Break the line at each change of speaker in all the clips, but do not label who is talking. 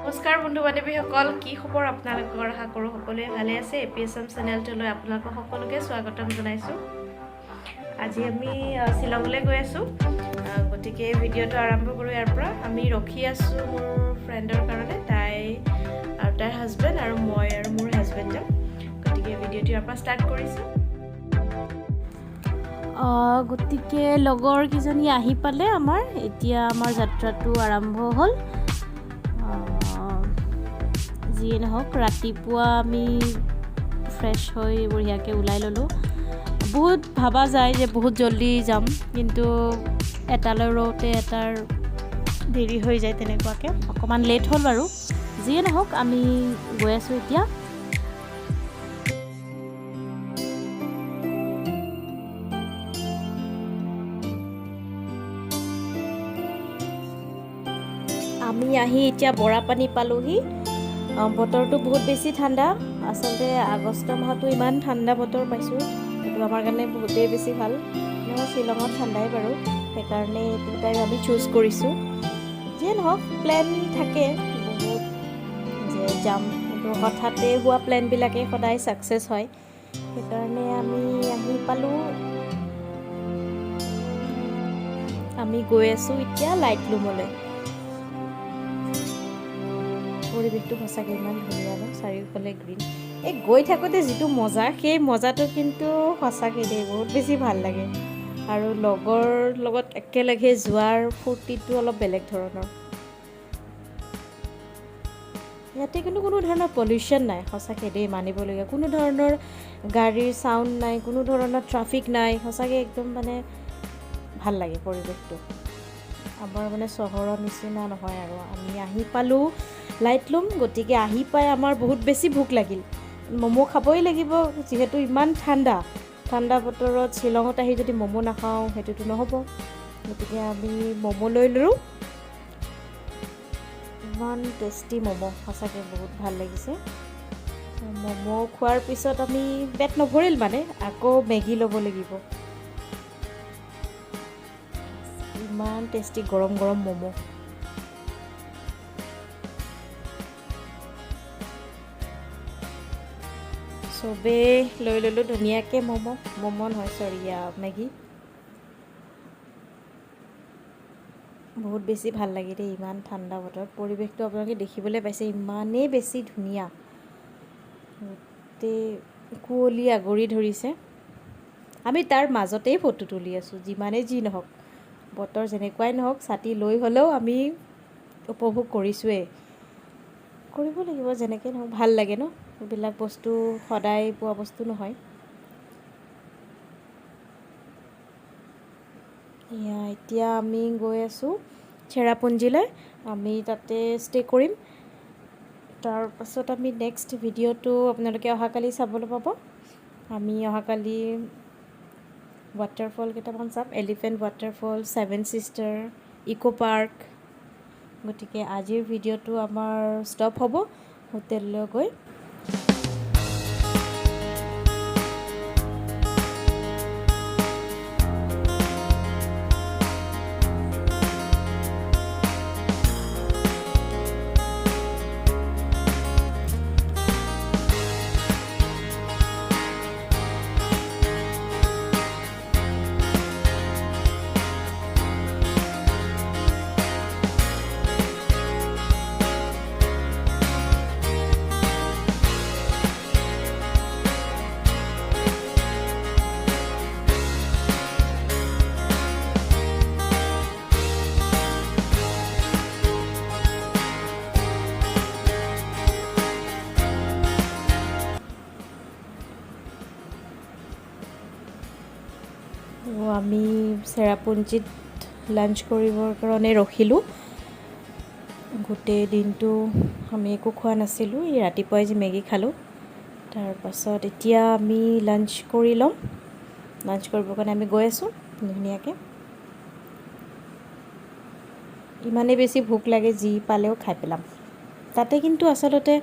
নমস্কাৰ বন্ধু বান্ধৱীসকল, কি খবৰ আপোনালোকৰ? আশা কৰোঁ সকলোৱে ভালে আছে। APSM চেনেলটোলৈ আপোনালোকক সকলোকে স্বাগতম জনাইছোঁ। আজি আমি শ্বিলঙলৈ গৈ আছোঁ, গতিকে ভিডিঅ'টো আৰম্ভ কৰোঁ ইয়াৰ পৰা। আমি ৰখি আছোঁ মোৰ ফ্ৰেণ্ডৰ কাৰণে, তাই আৰু তাইৰ হাজবেণ্ড আৰু মই আৰু মোৰ হাজবেণ্ড যাম। গতিকে ভিডিঅ'টো ইয়াৰ পৰা ষ্টাৰ্ট কৰিছোঁ। গতিকে লগৰ কেইজনী আহি পালে আমাৰ, এতিয়া আমাৰ যাত্ৰাটো আৰম্ভ হ'ল। যিয়ে নহওক ৰাতিপুৱা আমি ফ্ৰেছ হৈ বঢ়িয়াকৈ ওলাই ল'লোঁ। বহুত ভাবা যায় যে বহুত জল্দি যাম, কিন্তু এটালৈ ৰওঁতে এটাৰ দেৰি হৈ যায়, তেনেকুৱাকৈ অকণমান লেট হ'ল বাৰু। যিয়ে নহওক আমি গৈ আছোঁ এতিয়া। আমি আহি এতিয়া বৰাপানী পালোহি। বতৰটো বহুত বেছি ঠাণ্ডা। আচলতে আগষ্ট মাহতো ইমান ঠাণ্ডা বতৰ পাইছোঁ, সেইটো আমাৰ কাৰণে বহুতেই বেছি ভাল। শ্বিলঙত ঠাণ্ডাই বাৰু, সেইকাৰণে এইটো টাইম আমি চুজ কৰিছোঁ। যিয়ে নহওক প্লেন থাকে বহুত যে যাম, কিন্তু হঠাতে হোৱা প্লেনবিলাকেই সদায় ছাকচেছ হয়। সেইকাৰণে আমি আহি পালোঁ। আমি গৈ আছোঁ এতিয়া লাইটলুমলৈ। পৰিৱেশটো সঁচাকৈ ইমান ধুনীয়া ন, চাৰিওফালে গ্ৰীণ। এই গৈ থাকোঁতে যিটো মজা, সেই মজাটো কিন্তু সঁচাকৈ দেই বহুত বেছি ভাল লাগে। আৰু লগৰ লগত একেলগে যোৱাৰ ফূৰ্তিটো অলপ বেলেগ ধৰণৰ। ইয়াতে কিন্তু কোনো ধৰণৰ পলিউশ্যন নাই, সঁচাকৈ দেই মানিবলগীয়া। কোনো ধৰণৰ গাড়ীৰ চাউণ্ড নাই, কোনো ধৰণৰ ট্ৰাফিক নাই। সঁচাকৈ একদম মানে ভাল লাগে পৰিৱেশটো। আমাৰ মানে চহৰৰ নিচিনা নহয় আৰু। আমি আহি পালোঁ লাইটলুম, গতিকে আহি পাই আমাৰ বহুত বেছি ভোক লাগিল। ম'ম' খাবই লাগিব, যিহেতু ইমান ঠাণ্ডা বতৰত শ্বিলঙত আহি যদি ম'ম' নাখাওঁ সেইটোতো নহ'ব। গতিকে আমি ম'ম' লৈ ল'লোঁ। ইমান টেষ্টি ম'ম', সঁচাকৈ বহুত ভাল লাগিছে। ম'ম' খোৱাৰ পিছত আমি পেট নভৰিল মানে, আকৌ মেগী ল'ব লাগিব। ইমান টেষ্টি গৰম গৰম ম'ম'। চবেই লৈ ল'লোঁ ধুনীয়াকৈ ম'ম' নহয় চৰি মেগী। বহুত বেছি ভাল লাগে দেই ইমান ঠাণ্ডা বতৰত। পৰিৱেশটো আপোনালোকে দেখিবলৈ পাইছে, ইমানেই বেছি ধুনীয়া। গোটেই কুঁৱলী আগুৰি ধৰিছে। আমি তাৰ মাজতেই ফটো তুলি আছোঁ। যিমানেই যি নহওক, বতৰ যেনেকুৱাই নহওক, ছাতি লৈ হ'লেও আমি উপভোগ কৰিছোঁৱেই। কৰিব লাগিব যেনেকৈ নহওক, ভাল লাগে ন, এইবিলাক বস্তু সদায় পোৱা বস্তু নহয়। এতিয়া আমি গৈ আছোঁ চেৰাপুঞ্জীলৈ। আমি তাতে ষ্টে' কৰিম। তাৰপাছত আমি নেক্সট ভিডিঅ'টো আপোনালোকে অহাকালি চাবলৈ পাব। আমি অহাকালি ৱাটাৰফল কেইটামান চাম, এলিফেণ্ট ৱাটাৰফল, 7 ছিষ্টাৰ, ইক' পাৰ্ক। গতিকে আজিৰ ভিডিঅ'টো আমাৰ ষ্টপ হ'ব হোটেললৈ গৈ। আমি চেৰাপুঞ্জীত লাঞ্চ কৰিবৰ কাৰণে ৰখিলোঁ। গোটেই দিনটো আমি একো খোৱা নাছিলোঁ, ৰাতিপুৱাই যি মেগী খালোঁ। তাৰপাছত এতিয়া আমি লাঞ্চ কৰি ল'ম। লাঞ্চ কৰিবৰ কাৰণে আমি গৈ আছোঁ ধুনীয়াকৈ। ইমানেই বেছি ভোক লাগে, যি পালেও খাই পেলাম। তাতে কিন্তু আচলতে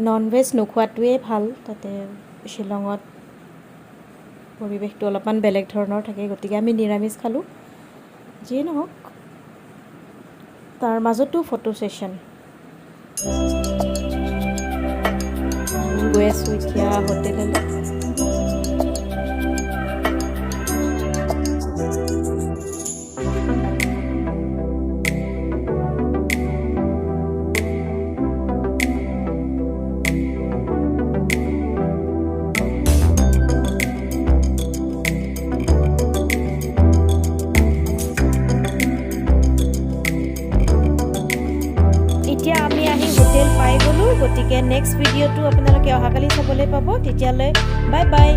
নন ভেজ নোখোৱাটোৱেই ভাল। তাতে শ্বিলঙত পৰিৱেশটো অলপমান বেলেগ ধৰণৰ থাকে, গতিকে আমি নিৰামিষ খালোঁ। যিয়ে নহওক, তাৰ মাজতো ফটো ছেশ্যন। গৈ আছোঁ এতিয়া হোটেললৈ। এতিয়া আমি আহি হোটেল পাই গ'লোঁ, গতিকে নেক্সট ভিডিঅ'টো আপোনালোকে অহাকালি চাবলৈ পাব। তেতিয়ালৈ বাই বাই।